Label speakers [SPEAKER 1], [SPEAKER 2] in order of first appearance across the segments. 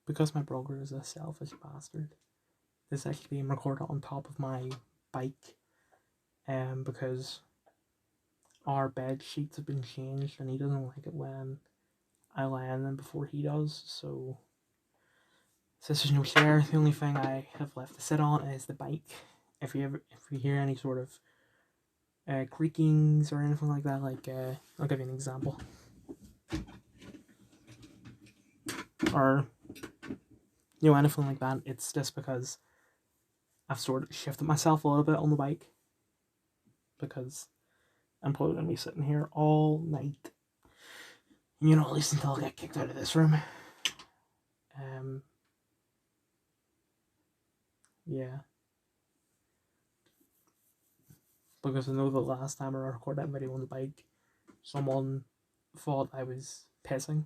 [SPEAKER 1] because my brother is a selfish bastard, this is actually being recorded on top of my bike, because our bed sheets have been changed and he doesn't like it when I lie on them before he does, so since there's no chair, the only thing I have left to sit on is the bike. If you hear any sort of creakings or anything like that, I'll give you an example. Or, anything like that, it's just because I've sort of shifted myself a little bit on the bike. Because I'm probably going to be sitting here all night. At least until I get kicked out of this room. Yeah. Because I know the last time I recorded that video on the bike, someone thought I was pissing.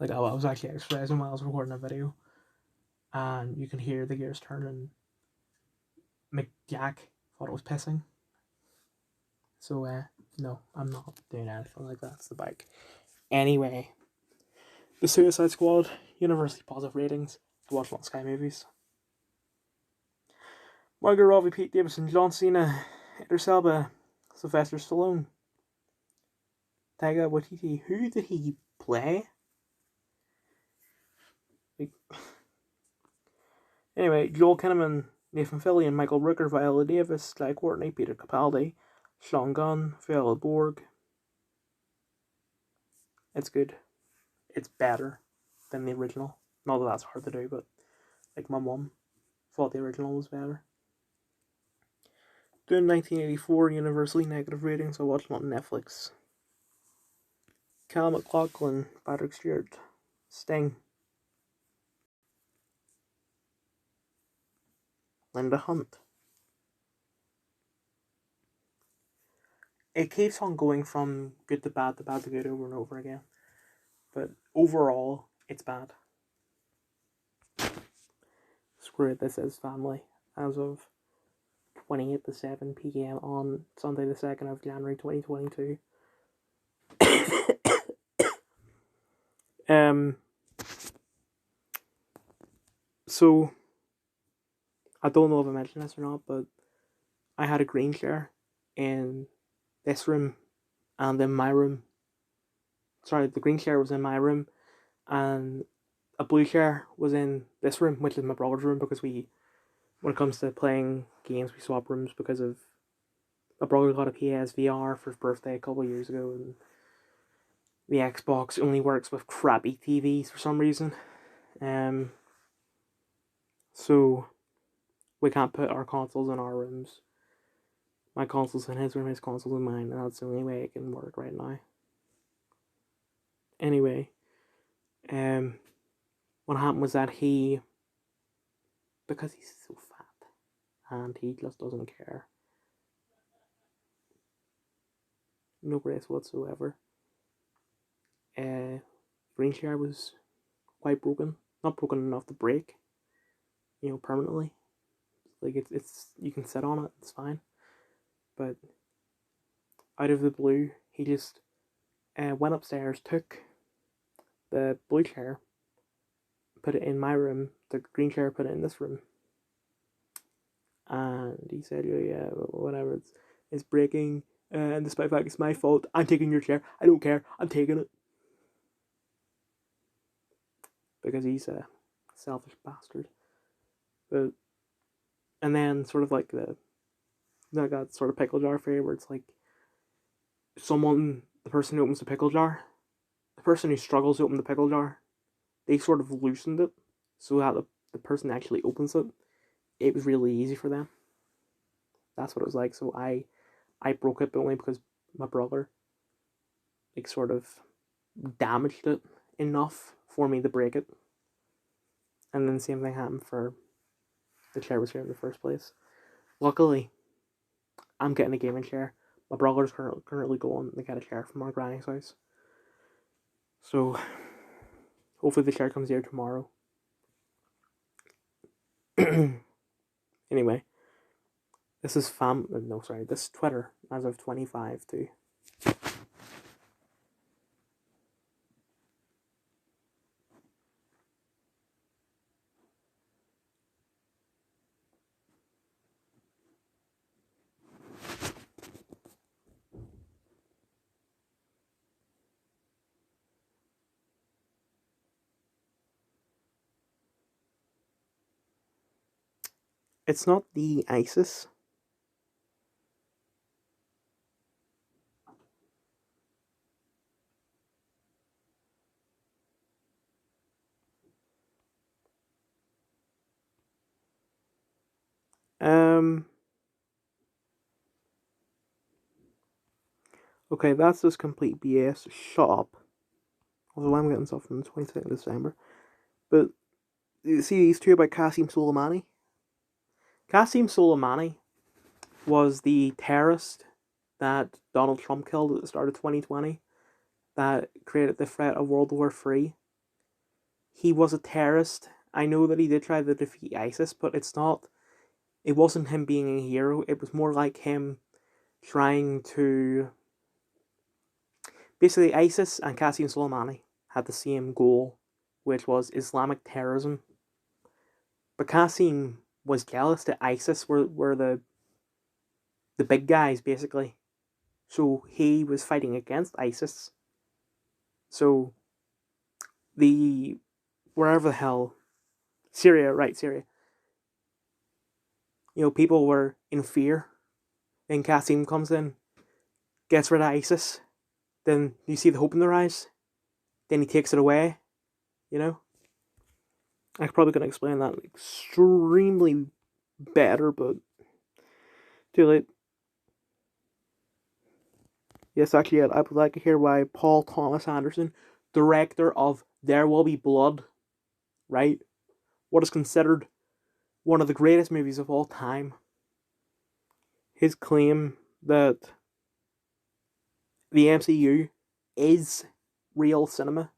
[SPEAKER 1] I was actually exercising while I was recording a video, and you can hear the gears turning. McJack thought it was pissing. So, no, I'm not doing anything like that. It's the bike. Anyway, The Suicide Squad, universally positive ratings. I watch a lot of Sky movies. Margot Robbie, Pete Davidson, John Cena, Idris Elba, Sylvester Stallone, Taika Waititi. Who did he play? Anyway, Joel Kinnaman, Nathan Fillion, Michael Rooker, Viola Davis, Guy Courtney, Peter Capaldi, Sean Gunn, Viola Borg. It's good. It's better than the original. Not that that's hard to do, but my mum thought the original was better. Dune 1984, universally negative ratings. I watched it on Netflix. Cal McLaughlin, Patrick Stewart, Sting, Linda Hunt. It keeps on going from good to bad to good over and over again. But overall, it's bad. Screw it, this is family. As of 28 to 7 p.m. on Sunday the 2nd of January 2022. So, I don't know if I mentioned this or not, but I had a green chair in this room and in my room. Sorry, the green chair was in my room, and a blue chair was in this room, which is my brother's room, because when it comes to playing games, we swap rooms because of my brother got a PSVR for his birthday a couple of years ago, and the Xbox only works with crappy TVs for some reason. So we can't put our consoles in our rooms. My console's in his room, his console's in mine, and that's the only way it can work right now. Anyway, what happened was that because he's so fat, and he just doesn't care. No grace whatsoever. Green chair was quite broken. Not broken enough to break, permanently. It's you can sit on it, it's fine. But out of the blue, he just went upstairs, took the blue chair, put it in my room, the green chair, put it in this room. And he said, yeah, whatever, it's breaking, and despite the fact it's my fault, I'm taking your chair. I don't care, I'm taking it. Because he's a selfish bastard. And then sort of that sort of pickle jar theory where it's like the person who opens the pickle jar, the person who struggles to open the pickle jar, they sort of loosened it so that the person actually opens it. It was really easy for them. That's what it was like. So I broke it, but only because my brother sort of damaged it enough for me to break it. And then the same thing happened for the chair was here in the first place. Luckily, I'm getting a gaming chair. My brother's currently going to get a chair from our granny's house. So, hopefully the chair comes here tomorrow. Anyway, this is this is Twitter as of 25 too. It's not the ISIS. Um. Okay, that's just complete BS. Shut up. Although I'm getting stuff from the 22nd of December. But you see these two about Qasem Soleimani? Qasem Soleimani was the terrorist that Donald Trump killed at the start of 2020 that created the threat of World War III. He was a terrorist. I know that he did try to defeat ISIS, but it wasn't him being a hero. It was more like him trying to. Basically, ISIS and Qasem Soleimani had the same goal, which was Islamic terrorism. But Qasem was jealous that ISIS were the big guys, basically. So he was fighting against ISIS. So the wherever the hell Syria, right, Syria. People were in fear. Then Qasem comes in, gets rid of ISIS. Then you see the hope in their eyes. Then he takes it away. You know, I'm probably gonna explain that extremely better, but too late. Yes, actually, I would like to hear why Paul Thomas Anderson, director of There Will Be Blood, right, what is considered one of the greatest movies of all time, his claim that the MCU is real cinema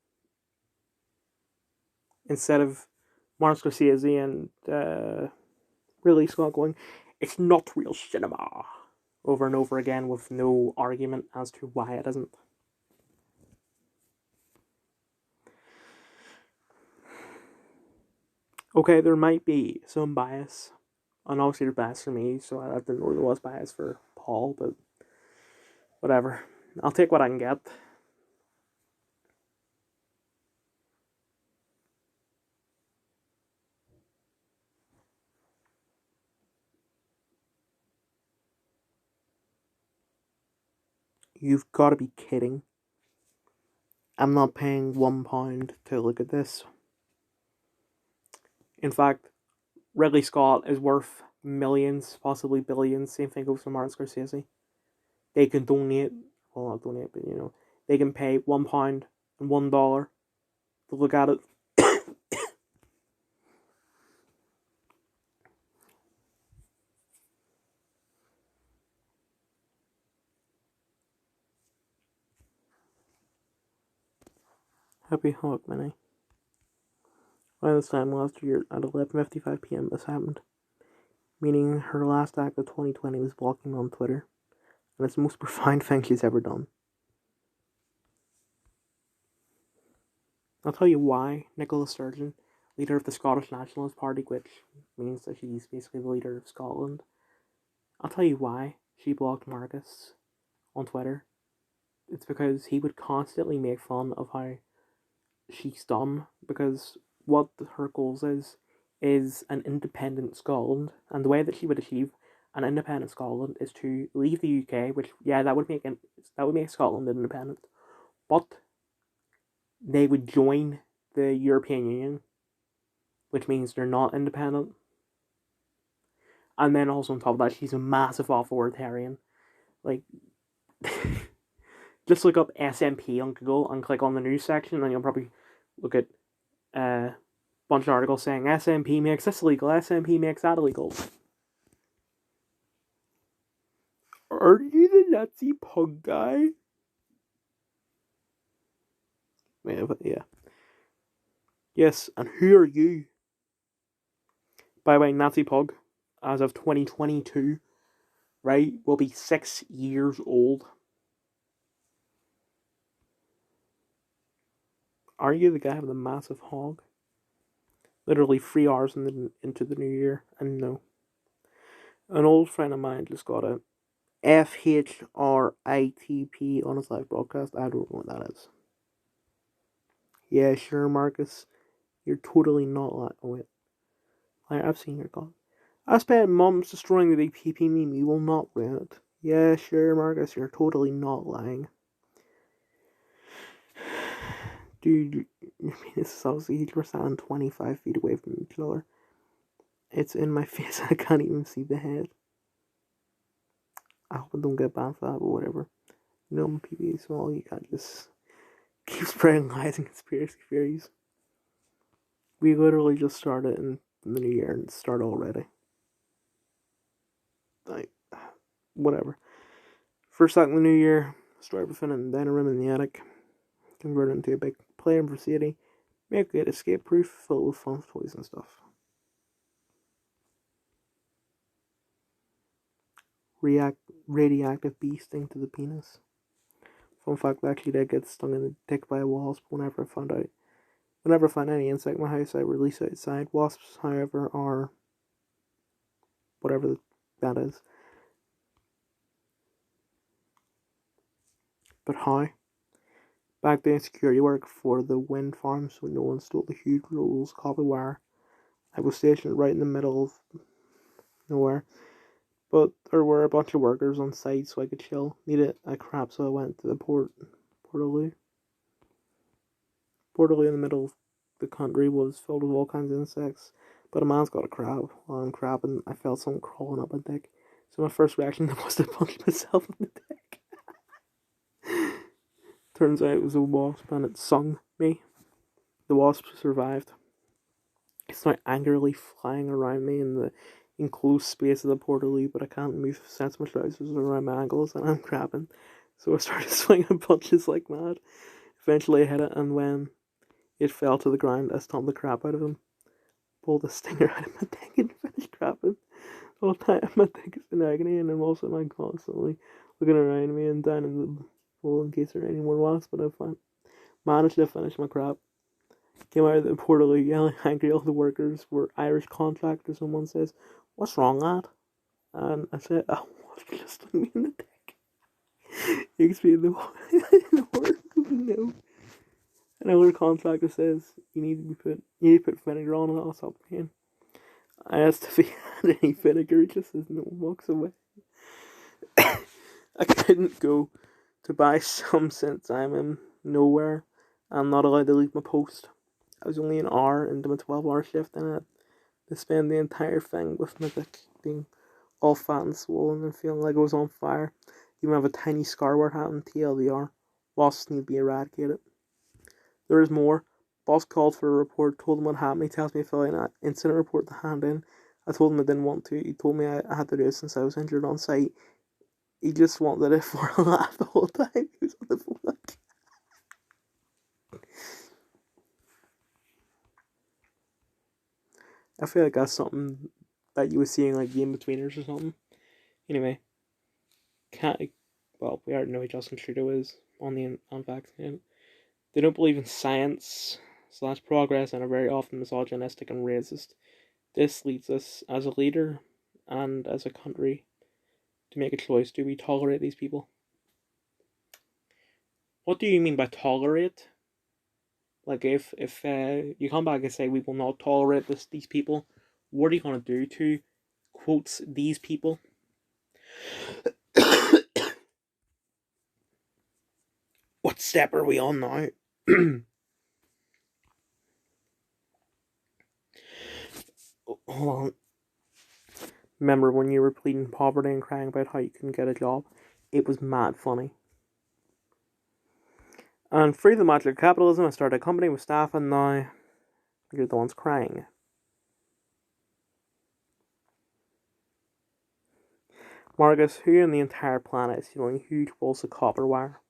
[SPEAKER 1] instead of Martin Scorsese and Ridley Scott going, it's not real cinema, over and over again with no argument as to why it isn't. Okay, there might be some bias. And obviously there's bias for me, so I didn't know there was bias for Paul, but whatever. I'll take what I can get. You've got to be kidding. I'm not paying £1 to look at this. In fact, Ridley Scott is worth millions, possibly billions. Same thing goes for Martin Scorsese. They can donate, well, not donate, but they can pay £1 and $1 to look at it. Happy Hawk Mini. Around this time last year at 11:55 p.m. this happened, meaning her last act of 2020 was blocking me on Twitter, and it's the most profound thing she's ever done. I'll tell you why Nicola Sturgeon, leader of the Scottish Nationalist Party, which means that she's basically the leader of Scotland, I'll tell you why she blocked Marcus on Twitter. It's because he would constantly make fun of how she's dumb, because what her goals is an independent Scotland, and the way that she would achieve an independent Scotland is to leave the UK, which that would make Scotland independent, but they would join the European Union, which means they're not independent. And then also on top of that, she's a massive authoritarian. Like, just look up SNP on Google and click on the news section, and you'll probably look at a bunch of articles saying SNP makes this illegal, SNP makes that illegal. Are you the Nazi pug guy? Yeah. Yes, and who are you? By the way, Nazi pug, as of 2022, right, will be 6 years old. Are you the guy with the massive hog? Literally 3 hours into the new year, and no. An old friend of mine just got a FHRITP on his live broadcast. I don't know what that is. Yeah, sure, Marcus. You're totally not like. Oh, wait. I've seen your god. I spent months destroying the big PP meme. You will not ruin it. Yeah, sure, Marcus, you're totally not lying. Dude, your penis is obviously huge. We're standing 25 feet away from each other. It's in my face. I can't even see the head. I hope I don't get banned for that, but whatever. You know, my PP is small. You can't just keep spreading lies and conspiracy theories. We literally just started in the new year and start already. Like, whatever. First act in the new year, start with in the dining room in the attic, convert it into a big playroom for Sadie, make it escape proof, fill it with fun toys and stuff. Radioactive bee sting to the penis. Fun fact, I actually did get stung in the dick by a wasp whenever I find any insect in my house, I release it outside. Wasps, however, are whatever that is. But how? Back doing security work for the wind farm so no one stole the huge rolls of copper wire. I was stationed right in the middle of nowhere, but there were a bunch of workers on site so I could chill. Needed a crap, so I went to the Portaloo. Portaloo in the middle of the country was filled with all kinds of insects, but a man's got a crab. While I'm crabbing, I felt something crawling up my dick. So my first reaction was to punch myself in the dick. Turns out it was a wasp and it stung me. The wasp survived. It's now angrily flying around me in the enclosed space of the portaloo, but I can't move since my trousers are around my ankles and I'm crabbing. So I started swinging punches like mad. Eventually I hit it, and when it fell to the ground, I stomped the crap out of him. Pulled the stinger out of my dick and finished crapping. The whole time my dick is in agony, and I'm also constantly looking around me and down in the hole in case there are any more wasps, but I managed to finish my crap. Came out of the portal yelling angry. All the workers were Irish contractors, and one says, "What's wrong, lad?" And I said, "Oh, what's just stung me in the dick?" You can speak the word no. Another contractor says, you need to put vinegar on it, that'll stop the pain. I asked if he had any vinegar, he just says no, walks away. I couldn't go to buy some since I'm in nowhere. I'm not allowed to leave my post. I was only an hour into my 12-hour shift, and I had to spend the entire thing with my dick being all fat and swollen and feeling like I was on fire. Even have a tiny scar where it happened. TLDR. Wasps need to be eradicated. There is more. Boss called for a report, told him what happened. He tells me to fill in an incident report to hand in. I told him I didn't want to. He told me I had to do it since I was injured on site. He just wanted it for a laugh the whole time. He was on the phone like... I feel like that's something that you were seeing like the in-betweeners or something. Anyway, we already know who Justin Trudeau is on the unvaccinated. They don't believe in science / progress and are very often misogynistic and racist. This leads us as a leader and as a country to make a choice. Do we tolerate these people? What do you mean by tolerate? Like if you come back and say we will not tolerate these people, what are you going to do to, quotes, these people? What step are we on now? Hold on. Remember when you were pleading poverty and crying about how you couldn't get a job? It was mad funny. And free the magic of capitalism, I started a company with staff, and now you're the ones crying. Marcus, who in the entire planet is stealing huge balls of copper wire?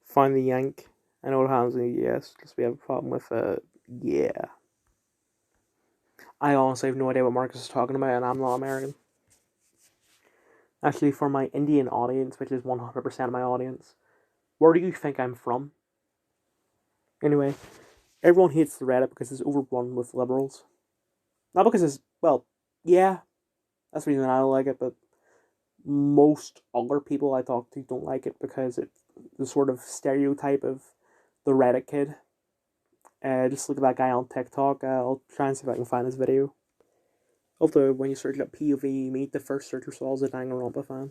[SPEAKER 1] Find the yank. I know what happens in the US, because we have a problem with yeah. I honestly have no idea what Marcus is talking about, and I'm not American. Actually, for my Indian audience, which is 100% of my audience, where do you think I'm from? Anyway, everyone hates the Reddit because it's overrun with liberals. Not because it's, well, yeah, that's the reason I don't like it, but most other people I talk to don't like it because it's the sort of stereotype of the Reddit kid. Just look at that guy on TikTok. I'll try and see if I can find his video. Although when you search up POV meet, the first search results is a Danganronpa fan.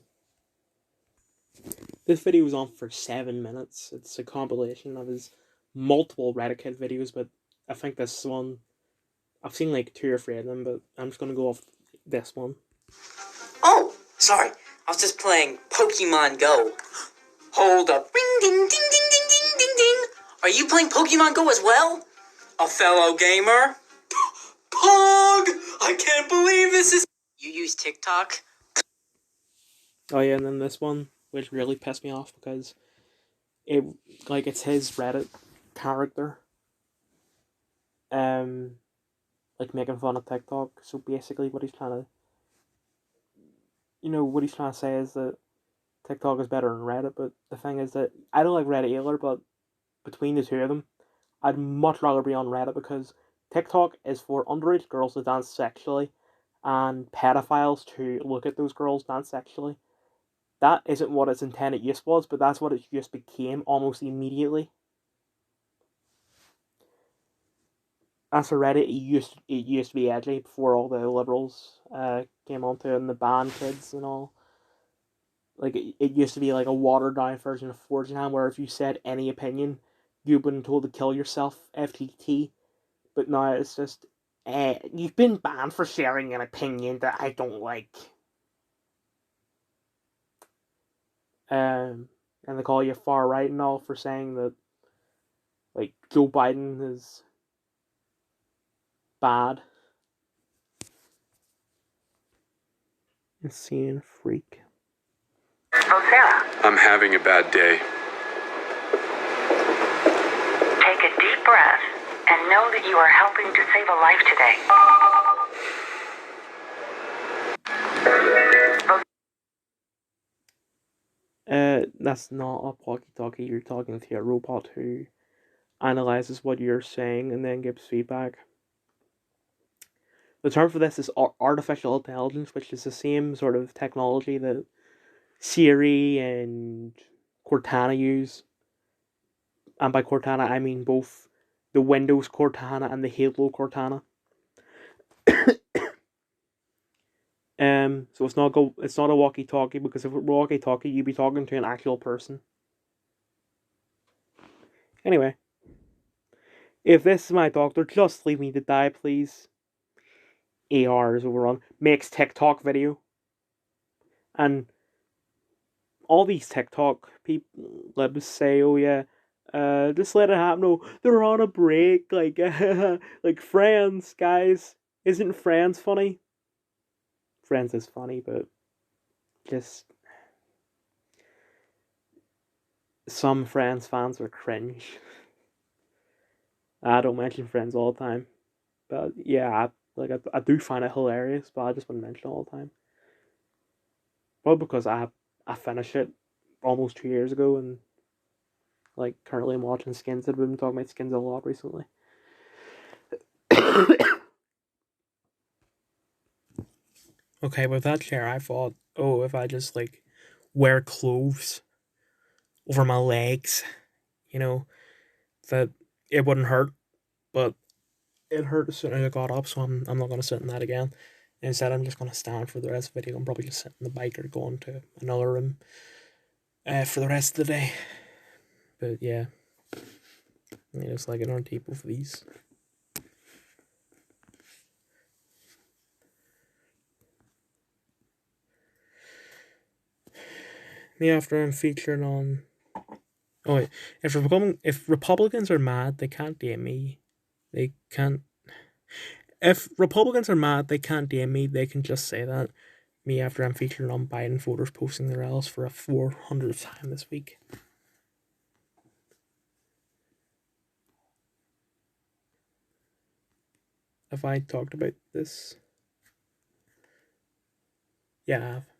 [SPEAKER 1] This video was on for 7 minutes. It's a compilation of his multiple Reddit Kid videos, but I think this one, I've seen like 2 or 3 of them, but I'm just gonna go off this one.
[SPEAKER 2] Oh, sorry. I was just playing Pokemon Go. Hold up. Ring ding ding ding ding ding ding ding. Are you playing Pokemon Go as well? A fellow gamer? Pog! I can't believe this is... You use TikTok?
[SPEAKER 1] Oh yeah, and then this one, which really pissed me off because it's his Reddit character, making fun of TikTok. So basically, what he's trying to say is that TikTok is better than Reddit. But the thing is that I don't like Reddit either. But between the two of them, I'd much rather be on Reddit because TikTok is for underage girls to dance sexually, and pedophiles to look at those girls dance sexually. That isn't what its intended use was, but that's what its use became almost immediately. As for Reddit, it used to be edgy before all the liberals came onto it and the banned kids and all. Like it used to be like a watered down version of 4chan where if you said any opinion, you've been told to kill yourself, FTT. But now it's just, you've been banned for sharing an opinion that I don't like. And they call you far right and all for saying that, like, Joe Biden is bad. Insane freak.
[SPEAKER 3] Oh, Sarah.
[SPEAKER 4] I'm having a bad day.
[SPEAKER 3] Take a deep breath and know that you are helping to save a life today.
[SPEAKER 1] That's not a walkie-talkie. You're talking to a robot who analyzes what you're saying and then gives feedback. The term for this is artificial intelligence, which is the same sort of technology that Siri and Cortana use. And by Cortana, I mean both the Windows Cortana and the Halo Cortana. So it's not a walkie-talkie, because if it were walkie-talkie, you'd be talking to an actual person. Anyway, if this is my doctor, just leave me to die, please. AR is overrun. Makes TikTok video. And all these TikTok people libs say, oh yeah, just let it happen. No, they're on a break. Like, like Friends, guys. Isn't Friends funny? Friends is funny, but just some Friends fans are cringe. I don't mention Friends all the time, but yeah, I do find it hilarious, but I just wouldn't mention it all the time. Well, because I finished it almost 2 years ago, and like currently I'm watching Skins. I've been talking about Skins a lot recently. Okay, with that chair, I thought, oh, if I just like wear clothes over my legs, that it wouldn't hurt, but it hurt as soon as I got up, so I'm not gonna sit in that again. Instead, I'm just gonna stand for the rest of the video. I'm probably just sitting in the bike or going to another room for the rest of the day. But yeah, it's like another table for these. Yeah, after I'm featured on. Oh wait, if Republicans are mad, they can't DM me. They can't. If Republicans are mad, they can't DM me. They can just say that. Me after I'm featured on Biden voters posting their else for a 400th time this week. Have I talked about this? Yeah, I have.